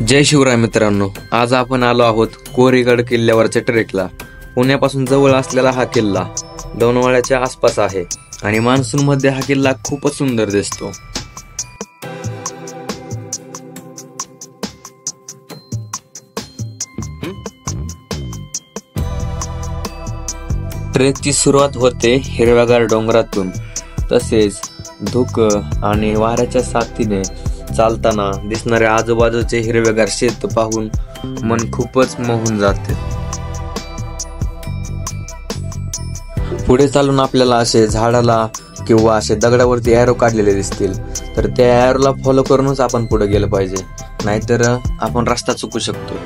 जय शिवराय मित्रांनो, आज आपण आलो आहोत कोरीगड किल्ल्यावरच्या ट्रेकला। पुण्यापासून जवळ असलेला हा किल्ला दोनवाड्याच्या आसपास आहे आणि मान्सून मध्ये हा किल्ला खूपच सुंदर दिसतो। ट्रेकची सुरुवात होते हिरव्यागार डोंगरातून, तसेच धुकं आणि वाऱ्याच्या साथीने चालताना दिसणारे आजूबाजूचे हिरवेगार शेत पाहून मन खूपच मोहून जाते। पुढे चालून आपल्याला असे झाडाला किंवा असे दगडावरती एरो काढलेले दिसतील, तर त्या एरोला फॉलो करूनच आपण पुढे गेलं पाहिजे, नाहीतर आपण रस्ता चुकू शकतो।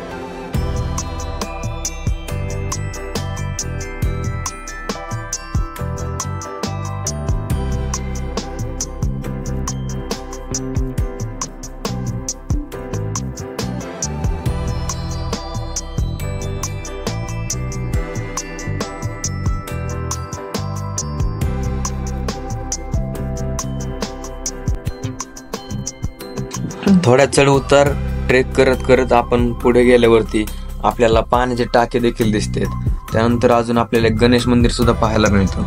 थोड्या चढ उतार ट्रेक करत करत आपण पुढे गेल्यावरती आपल्याला पाण्याचे टाके देखील दिसतात। त्यानंतर अजून आपल्याला एक गणेश मंदिर सुद्धा पाहायला मिळतं।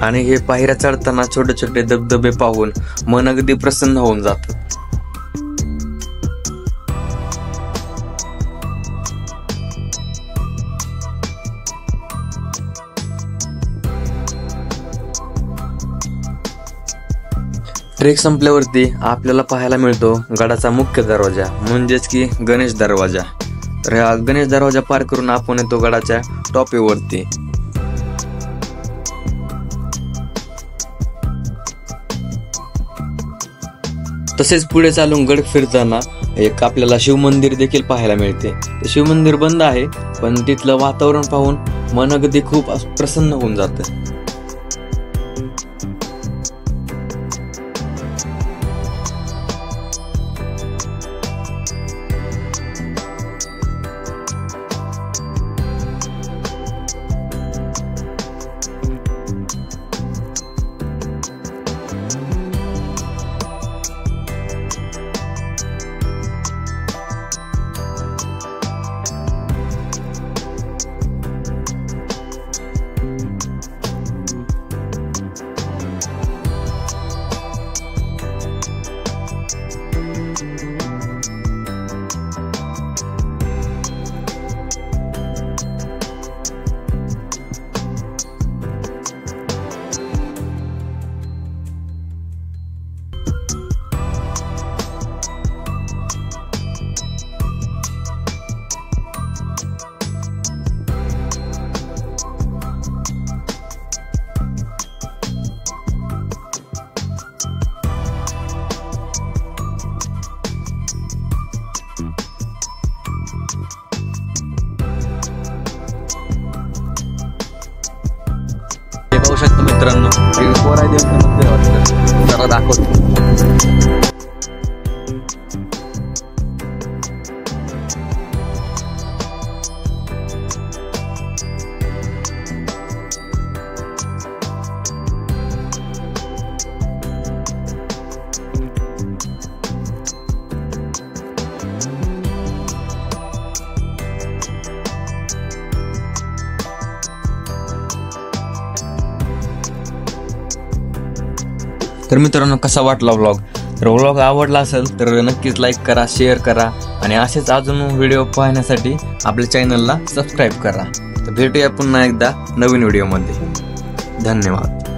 आणि हे पायऱ्या चढताना छोटे छोटे धबधबे पाहून मन अगदी प्रसन्न होऊन जातं। ट्रेक संपल्यावरती आपल्याला पाहायला मिळतो गडाचा मुख्य दरवाजा, म्हणजेच की गणेश दरवाजा। तर हा गणेश दरवाजा पार करून आपण येतो गडाच्या टॉपीवरती। तसेच पुढे चालून गड फिरताना एक आपल्याला शिव मंदिर देखील पाहायला मिळते। शिव मंदिर बंद आहे, पण तिथलं वातावरण पाहून मन अगदी खूप प्रसन्न होऊन जातं। पाहू शकतो मित्रांनो, जरा दाखवतो। तर मित्रांनो, कसा वाटला व्लॉग? तर व्लॉग आवडला असेल तर नक्कीच लाईक करा, शेअर करा आणि असेच अजून व्हिडिओ पाहण्यासाठी आपल्या चॅनलला सबस्क्राईब करा। तर भेटूया पुन्हा एकदा नवीन व्हिडिओमध्ये। धन्यवाद।